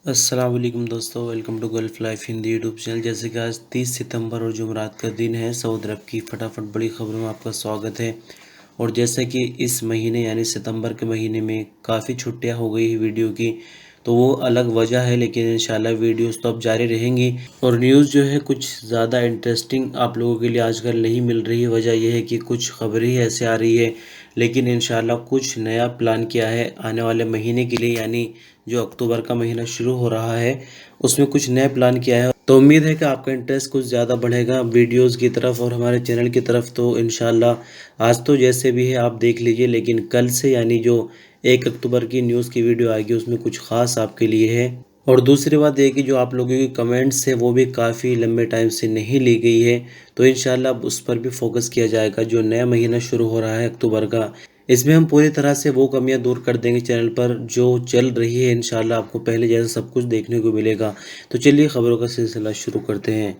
अस्सलाम वालेकुम दोस्तों, welcome to Gulf life Hindi YouTube channel. जैसे कि आज 30 सितंबर और जुमेरात का दिन है, सऊदी अरब की फटाफट बड़ी खबरों में आपका स्वागत है। और जैसे कि इस महीने यानी सितंबर के महीने में काफ़ी छुट्टियां हो गई है वीडियो की, तो वो अलग वजह है, लेकिन इंशाल्लाह वीडियोस तो अब जारी रहेंगी। और न्यूज़ जो है कुछ ज़्यादा इंटरेस्टिंग आप लोगों के लिए आजकल नहीं मिल रही है। वजह यह है कि कुछ खबरें ही ऐसे आ रही है, लेकिन इंशाल्लाह कुछ नया प्लान किया है आने वाले महीने के लिए, यानी जो अक्टूबर का महीना शुरू हो रहा है उसमें कुछ नया प्लान किया है। तो उम्मीद है कि आपका इंटरेस्ट कुछ ज़्यादा बढ़ेगा वीडियोस की तरफ और हमारे चैनल की तरफ। तो इंशाल्लाह आज तो जैसे भी है आप देख लीजिए, लेकिन कल से यानी जो 1 अक्टूबर की न्यूज़ की वीडियो आएगी उसमें कुछ ख़ास आपके लिए है। और दूसरी बात यह कि जो आप लोगों की कमेंट्स है वो भी काफ़ी लंबे टाइम से नहीं ली गई है, तो इंशाल्लाह अब उस पर भी फोकस किया जाएगा। जो नया महीना शुरू हो रहा है अक्टूबर का, इसमें हम पूरी तरह से वो कमियां दूर कर देंगे चैनल पर जो चल रही है। इंशाल्लाह आपको पहले जैसा सब कुछ देखने को मिलेगा। तो चलिए खबरों का सिलसिला शुरू करते हैं।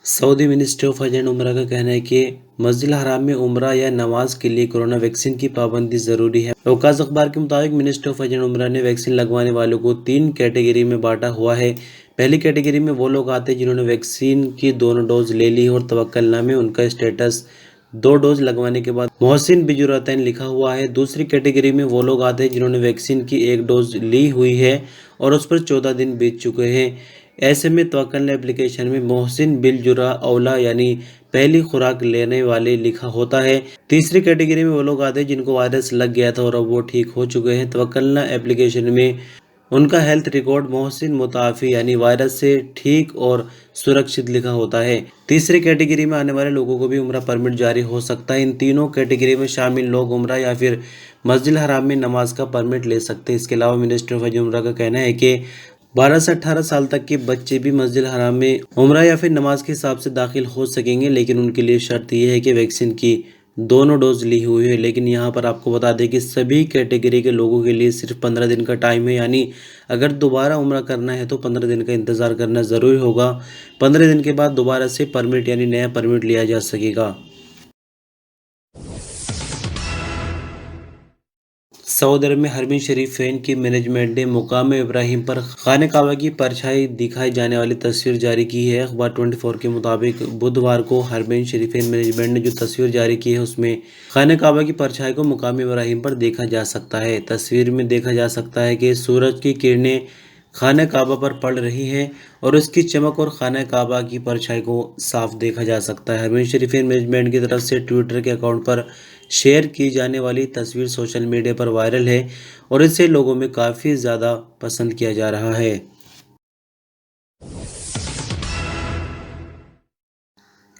सऊदी मिनिस्ट्री ऑफ हज एंड उम्रा का कहना है कि मस्जिद हराम में उम्रा या नमाज के लिए कोरोना वैक्सीन की पाबंदी जरूरी है। औकाज़ अखबार के मुताबिक मिनिस्ट्री ऑफ हज एंड उम्रा ने वैक्सीन लगवाने वालों को 3 कैटेगरी में बांटा हुआ है। पहली कैटेगरी में वो लोग आते हैं जिन्होंने वैक्सीन की दोनों डोज ले ली और तवक्कलनामे में उनका स्टेटस 2 डोज लगवाने के बाद मोहसिन बिजुरतैन लिखा हुआ है। दूसरी कैटेगरी में वो लोग आते हैं जिन्होंने वैक्सीन की 1 डोज ली हुई है और उस पर 14 दिन बीत चुके हैं। ऐसे में तवक्कल एप्लीकेशन में मोहसिन बिल जुरा औला यानी पहली खुराक लेने वाले लिखा होता है। तीसरी कैटेगरी में वो लोग आते हैं जिनको वायरस लग गया था और अब वो ठीक हो चुके हैं। तवक्कलना एप्लीकेशन में उनका हेल्थ रिकॉर्ड मोहसिन मुताफ़ी यानी वायरस से ठीक और सुरक्षित लिखा होता है। तीसरी कैटेगरी में आने वाले लोगों को भी उम्रा परमिट जारी हो सकता है। इन तीनों कैटेगरी में शामिल लोग उम्रा या फिर मस्जिद हराम में नमाज का परमिट ले सकते हैं। इसके अलावा मिनिस्ट्री ऑफ हज उम्रा का कहना है कि 12 से 18 साल तक के बच्चे भी मस्जिद हराम में उम्रा या फिर नमाज के हिसाब से दाखिल हो सकेंगे, लेकिन उनके लिए शर्त यह है कि वैक्सीन की दोनों डोज ली हुई है। लेकिन यहाँ पर आपको बता दें कि सभी कैटेगरी के लोगों के लिए सिर्फ 15 दिन का टाइम है, यानी अगर दोबारा उम्रा करना है तो 15 दिन का इंतज़ार करना ज़रूरी होगा। 15 दिन के बाद दोबारा से परमिट यानी नया परमिट लिया जा सकेगा। सऊदी अरब में हरमीन शरीफैन की मैनेजमेंट ने मुकाम इब्राहिम पर खाने काबा की परछाई दिखाई जाने वाली तस्वीर जारी की है। अखबार 24 के मुताबिक बुधवार को हरमीन शरीफैन मैनेजमेंट ने जो तस्वीर जारी की है उसमें खाने काबा की परछाई को मुकाम इब्राहिम पर देखा जा सकता है। तस्वीर में देखा जा सकता है कि सूरज की किरणें खाना काबा पर पड़ रही है और उसकी चमक और खाना काबा की परछाई को साफ देखा जा सकता है। हरमीन शरीफैन मैनेजमेंट की तरफ से ट्विटर के अकाउंट पर शेयर की जाने वाली तस्वीर सोशल मीडिया पर वायरल है और इसे लोगों में काफ़ी ज़्यादा पसंद किया जा रहा है।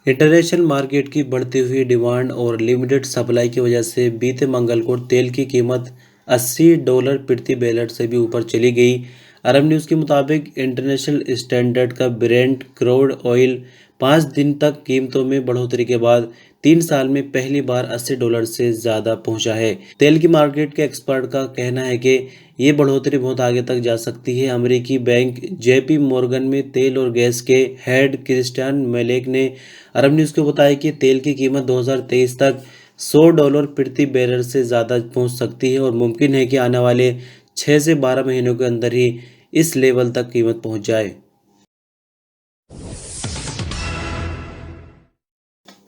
इंटरनेशनल मार्केट की बढ़ती हुई डिमांड और लिमिटेड सप्लाई की वजह से बीते मंगल को तेल की कीमत $80 प्रति बैरल से भी ऊपर चली गई। अरब न्यूज़ के मुताबिक इंटरनेशनल स्टैंडर्ड का ब्रेंट क्रूड ऑयल 5 दिन तक कीमतों में बढ़ोतरी के बाद 3 साल में पहली बार $80 से ज़्यादा पहुंचा है। तेल की मार्केट के एक्सपर्ट का कहना है कि ये बढ़ोतरी बहुत आगे तक जा सकती है। अमेरिकी बैंक जेपी मॉर्गन में तेल और गैस के हेड क्रिस्टियन मेलेक ने अरब न्यूज़ को बताया कि तेल की कीमत 2023 तक $100 प्रति बैरल से ज़्यादा पहुंच सकती है और मुमकिन है कि आने वाले 6 से 12 महीनों के अंदर ही इस लेवल तक कीमत पहुंच जाए।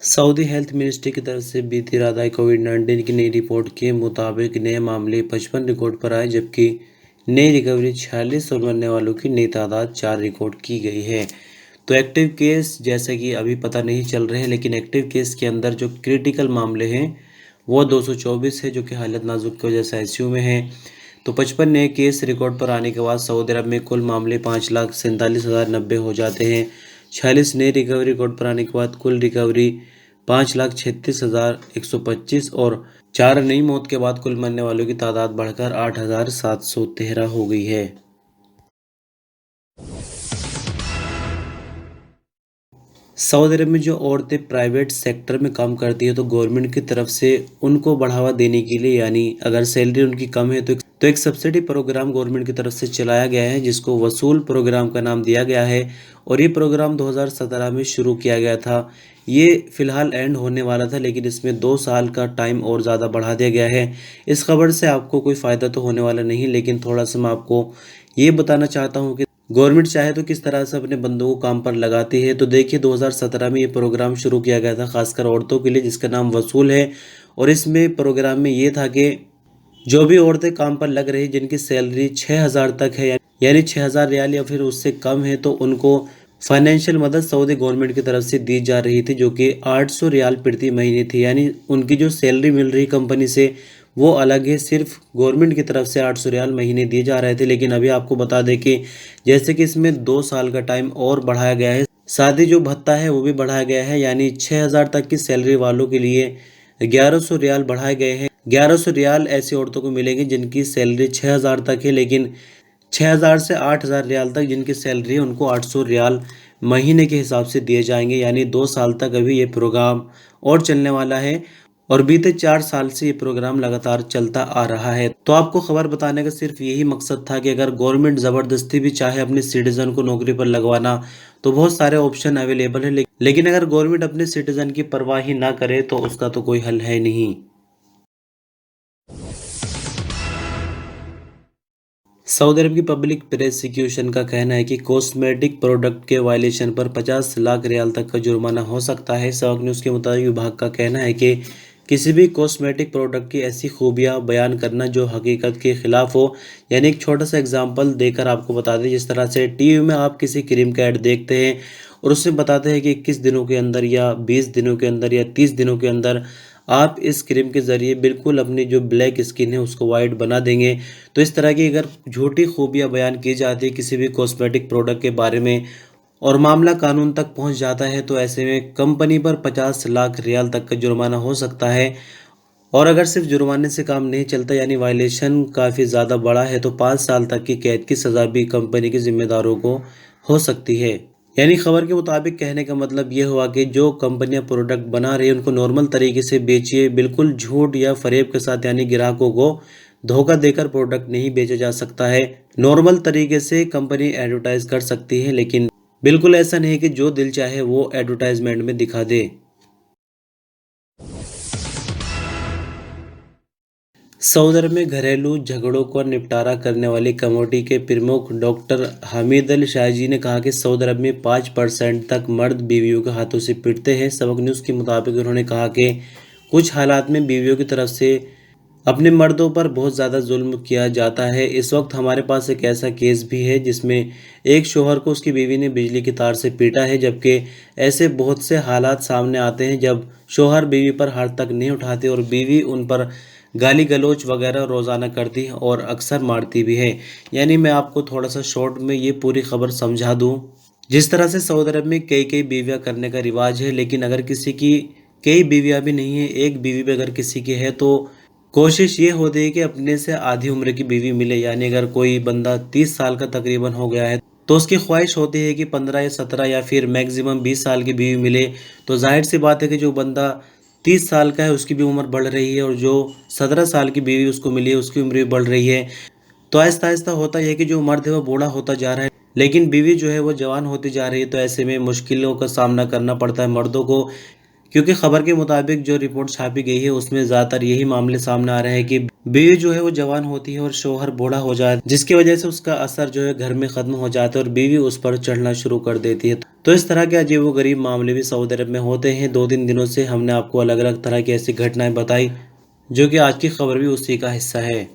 सऊदी हेल्थ मिनिस्ट्री की तरफ से बीती रात आई कोविड-19 की नई रिपोर्ट के मुताबिक नए मामले 55 रिकॉर्ड पर आए, जबकि नई रिकवरी 46 और मरने वालों की नई तादाद 4 रिकॉर्ड की गई है। तो एक्टिव केस जैसे कि अभी पता नहीं चल रहे हैं, लेकिन एक्टिव केस के अंदर जो क्रिटिकल मामले हैं वो 224 है, जो कि हालत नाजुक की वजह से आईसीयू में है। तो 55 नए केस रिकॉर्ड पर आने के बाद सऊदी अरब में कुल मामले 5,47,090 हो जाते हैं। 46 नए रिकवरी रिकॉर्ड पर आने के बाद कुल रिकवरी 5,36,125 और 4 नई मौत के बाद कुल मरने वालों की तादाद बढ़कर 8,713 हो गई है। सऊदी अरब में जो औरतें प्राइवेट सेक्टर में काम करती है तो गवर्नमेंट की तरफ से उनको बढ़ावा देने के लिए, यानी अगर सैलरी उनकी कम है तो तो एक सब्सिडी प्रोग्राम गवर्नमेंट की तरफ से चलाया गया है जिसको वसूल प्रोग्राम का नाम दिया गया है और ये प्रोग्राम 2017 में शुरू किया गया था। ये फिलहाल एंड होने वाला था लेकिन इसमें 2 साल का टाइम और ज़्यादा बढ़ा दिया गया है। इस खबर से आपको कोई फ़ायदा तो होने वाला नहीं, लेकिन थोड़ा सा मैं आपको ये बताना चाहता हूँ कि गवर्नमेंट चाहे तो किस तरह से अपने बंदों को काम पर लगाती है। तो देखिए 2017 में ये प्रोग्राम शुरू किया गया था खासकर औरतों के लिए, जिसका नाम वसूल है। और इसमें प्रोग्राम में ये था कि जो भी औरतें काम पर लग रही जिनकी सैलरी 6,000 तक है यानी 6,000 रियाल या फिर उससे कम है, तो उनको फाइनेंशियल मदद सऊदी गवर्नमेंट की तरफ से दी जा रही थी, जो कि 800 रियाल प्रति महीने थी। यानी उनकी जो सैलरी मिल रही कंपनी से वो अलग है, सिर्फ गवर्नमेंट की तरफ से 800 रियाल महीने दिए जा रहे थे। लेकिन अभी आपको बता दें कि जैसे कि इसमें 2 साल का टाइम और बढ़ाया गया है, साथ ही जो भत्ता है वो भी बढ़ाया गया है। यानी 6,000 तक की सैलरी वालों के लिए 1100 रियाल बढ़ाए गए हैं। 1100 रियाल ऐसी औरतों को मिलेंगी जिनकी सैलरी 6,000 तक है, लेकिन 6,000 से 8,000 रियाल तक जिनकी सैलरी है उनको 800 रियाल महीने के हिसाब से दिए जाएंगे। यानी 2 साल तक अभी ये प्रोग्राम और चलने वाला है और बीते 4 साल से ये प्रोग्राम लगातार चलता आ रहा है। तो आपको खबर बताने का सिर्फ यही मकसद था कि अगर गवर्नमेंट ज़बरदस्ती भी चाहे अपने सिटीजन को नौकरी पर लगवाना तो बहुत सारे ऑप्शन अवेलेबल है, लेकिन अगर गवर्नमेंट अपने सिटीजन की परवाह ही ना करे तो उसका तो कोई हल है नहीं। सऊदी अरब की पब्लिक प्रोसिक्यूशन का कहना है कि कॉस्मेटिक प्रोडक्ट के वायलेशन पर 50 लाख रियाल तक का जुर्माना हो सकता है। सबक न्यूज़ के मुताबिक विभाग का कहना है कि किसी भी कॉस्मेटिक प्रोडक्ट की ऐसी खूबियां बयान करना जो हकीकत के खिलाफ हो। यानी एक छोटा सा एग्जांपल देकर आपको बता दें, जिस तरह से टीवी में आप किसी क्रीम का ऐड देखते हैं और उसमें बताते हैं कि 21 दिनों के अंदर या 20 दिनों के अंदर या 30 दिनों के अंदर आप इस क्रीम के ज़रिए बिल्कुल अपनी जो ब्लैक स्किन है उसको वाइट बना देंगे। तो इस तरह की अगर झूठी खूबियाँ बयान की जाती है किसी भी कॉस्मेटिक प्रोडक्ट के बारे में और मामला कानून तक पहुंच जाता है, तो ऐसे में कंपनी पर 50 लाख रियाल तक का जुर्माना हो सकता है। और अगर सिर्फ जुर्माने से काम नहीं चलता यानी वायलेशन काफ़ी ज़्यादा बड़ा है तो 5 साल तक की कैद की सज़ा भी कंपनी के जिम्मेदारों को हो सकती है। यानी खबर के मुताबिक कहने का मतलब ये हुआ कि जो कंपनियां प्रोडक्ट बना रही हैं उनको नॉर्मल तरीके से बेचिए, बिल्कुल झूठ या फरेब के साथ, यानी ग्राहकों को धोखा देकर प्रोडक्ट नहीं बेचा जा सकता है। नॉर्मल तरीके से कंपनी एडवर्टाइज कर सकती है, लेकिन बिल्कुल ऐसा नहीं कि जो दिल चाहे वो एडवर्टाइजमेंट में दिखा दे। सऊदी अरब में घरेलू झगड़ों का निपटारा करने वाली कमेटी के प्रमुख डॉक्टर हामिद अल शाहजी ने कहा कि सऊदी अरब में 5% तक मर्द बीवियों के हाथों से पिटते हैं। सबक न्यूज़ के मुताबिक उन्होंने कहा कि कुछ हालात में बीवियों की तरफ से अपने मर्दों पर बहुत ज़्यादा जुल्म किया जाता है। इस वक्त हमारे पास एक ऐसा केस भी है जिसमें एक शोहर को उसकी बीवी ने बिजली की तार से पीटा है, जबकि ऐसे बहुत से हालात सामने आते हैं जब शोहर बीवी पर हाथ तक नहीं उठाते और बीवी उन पर गाली गलौज वगैरह रोज़ाना करती है और अक्सर मारती भी है। यानी मैं आपको थोड़ा सा शॉर्ट में ये पूरी खबर समझा दूँ। जिस तरह से सऊदी अरब में कई कई बीवियाँ करने का रिवाज है, लेकिन अगर किसी की कई बीवियाँ भी नहीं है, एक बीवी भी अगर किसी की है तो कोशिश ये होती है कि अपने से आधी उम्र की बीवी मिले। यानी अगर कोई बंदा 30 साल का तकरीबन हो गया है तो उसकी ख्वाहिश होती है कि 15 या 17 या फिर मैक्सिमम 20 साल की बीवी मिले। तो जाहिर सी बात है कि जो बंदा 30 साल का है उसकी भी उम्र बढ़ रही है और जो 17 साल की बीवी उसको मिली है उसकी उम्र भी बढ़ रही है। तो आहिस्ता आहिस्ता होता यह है कि जो मर्द है वो बूढ़ा होता जा रहा है, लेकिन बीवी जो है वो जवान होती जा रही है। तो ऐसे में मुश्किलों का सामना करना पड़ता है मर्दों को, क्योंकि खबर के मुताबिक जो रिपोर्ट छापी गई है उसमें ज़्यादातर यही मामले सामने आ रहे हैं कि बीवी जो है वो जवान होती है और शोहर बूढ़ा हो जाता है, जिसकी वजह से उसका असर जो है घर में ख़त्म हो जाता है और बीवी उस पर चढ़ना शुरू कर देती है। तो इस तरह के अजीब व गरीब मामले भी सऊदी अरब में होते हैं। 2-3 दिनों से हमने आपको अलग अलग तरह की ऐसी घटनाएं बताई, जो कि आज की खबर भी उसी का हिस्सा है।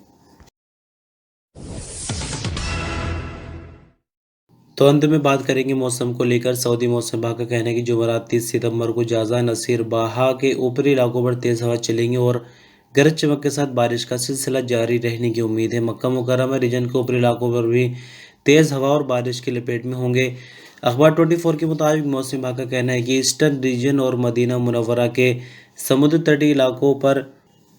तो अंत में बात करेंगे मौसम को लेकर। सऊदी मौसम विभाग का कहना है कि जुमेरात 30 सितंबर को जाजा, नसीर, बाहा के ऊपरी इलाकों पर तेज़ हवा चलेंगी और गरज चमक के साथ बारिश का सिलसिला जारी रहने की उम्मीद है। मक्का मुकर्रमा रीजन के ऊपरी इलाकों पर भी तेज़ हवा और बारिश की लपेट में होंगे। अखबार 24 के मुताबिक मौसम विभाग का कहना है कि ईस्टर्न रीजन और मदीना मुनव्वरा के समुद्र तटीय इलाकों पर,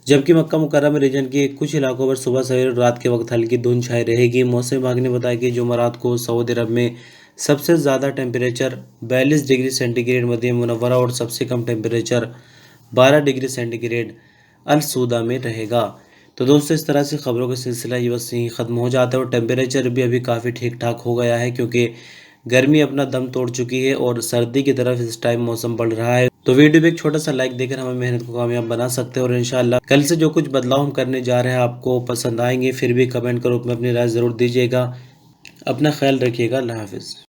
जबकि मक्का मुकर्रमा रीजन के कुछ इलाकों पर सुबह सवेरे और रात के वक्त हल्की धुंध छाई रहेगी। मौसम विभाग ने बताया कि जुमेरात को सऊदी अरब में सबसे ज़्यादा temperature 42 degree centigrade Medina Munawwara और सबसे कम temperature 12 degree centigrade Al Soudah में रहेगा। तो दोस्तों इस तरह से खबरों का सिलसिला ये बस यहीं ख़त्म हो जाता है और टेम्परेचर भी अभी काफ़ी ठीक ठाक हो गया है, क्योंकि गर्मी अपना दम तोड़ चुकी है और सर्दी की तरफ इस टाइम मौसम बढ़ रहा है। तो वीडियो पे एक छोटा सा लाइक देकर हमें मेहनत को कामयाब बना सकते हैं और इंशाल्लाह कल से जो कुछ बदलाव हम करने जा रहे हैं आपको पसंद आएंगे। फिर भी कमेंट के रूप में अपनी राय ज़रूर दीजिएगा। अपना ख्याल रखिएगा। अल्लाह हाफिज़।